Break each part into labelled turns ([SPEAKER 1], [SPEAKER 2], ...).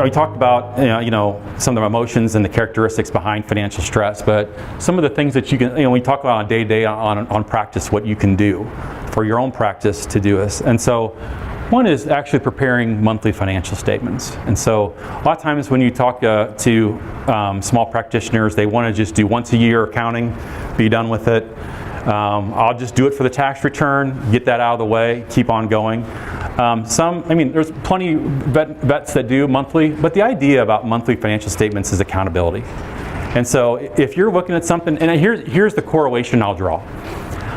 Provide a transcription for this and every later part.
[SPEAKER 1] we talked about some of the emotions and the characteristics behind financial stress, but some of the things that you can, we talk about on day-to-day on practice, what you can do for your own practice to do this. And so one is actually preparing monthly financial statements. And so a lot of times when you talk to small practitioners, they want to just do once a year accounting, be done with it. I'll just do it for the tax return, get that out of the way, keep on going. There's plenty of vets that do monthly, but the idea about monthly financial statements is accountability. And so if you're looking at something, and here's the correlation I'll draw.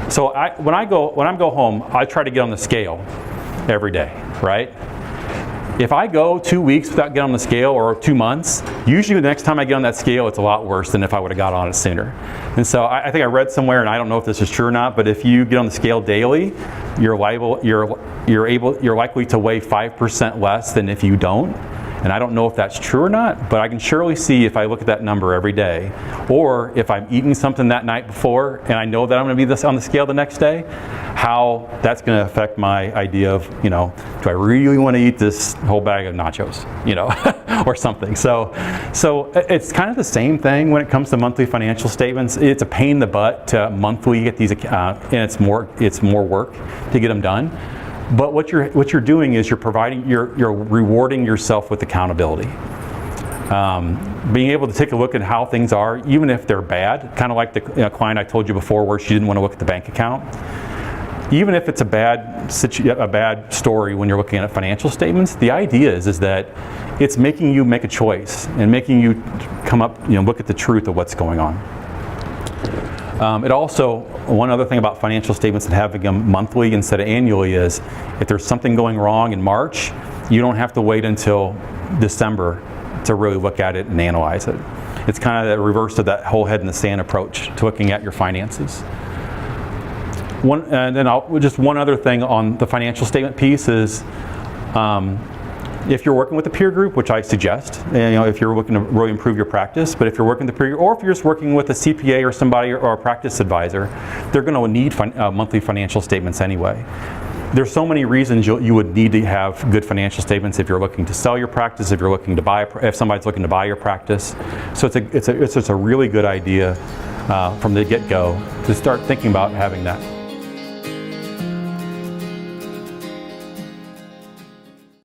[SPEAKER 1] So when I go home, I try to get on the scale every day, right? If I go 2 weeks without getting on the scale, or 2 months, usually the next time I get on that scale, it's a lot worse than if I would have got on it sooner. And so I think I read somewhere, and I don't know if this is true or not, but if you get on the scale daily, you're likely to weigh 5% less than if you don't. And I don't know if that's true or not, but I can surely see if I look at that number every day, or if I'm eating something that night before and I know that I'm going to be on the scale the next day, how that's going to affect my idea of, do I really want to eat this whole bag of nachos, or something. So it's kind of the same thing when it comes to monthly financial statements. It's a pain in the butt to monthly get these, and it's more work to get them done. But what you're doing is you're rewarding yourself with accountability. Being able to take a look at how things are, even if they're bad, kind of like the client I told you before where she didn't want to look at the bank account. Even if it's a bad story when you're looking at financial statements, the idea is that it's making you make a choice and making you come up, look at the truth of what's going on. It also, one other thing about financial statements and having them monthly instead of annually is if there's something going wrong in March, you don't have to wait until December to really look at it and analyze it. It's kind of the reverse of that whole head in the sand approach to looking at your finances. Just one other thing on the financial statement piece is if you're working with a peer group, which I suggest, if you're looking to really improve your practice, but if you're working with a peer group, or if you're just working with a CPA or somebody or a practice advisor, they're going to need monthly financial statements anyway. There's so many reasons you would need to have good financial statements if you're looking to sell your practice, if you're looking to if somebody's looking to buy your practice. So it's a really good idea from the get-go to start thinking about having that.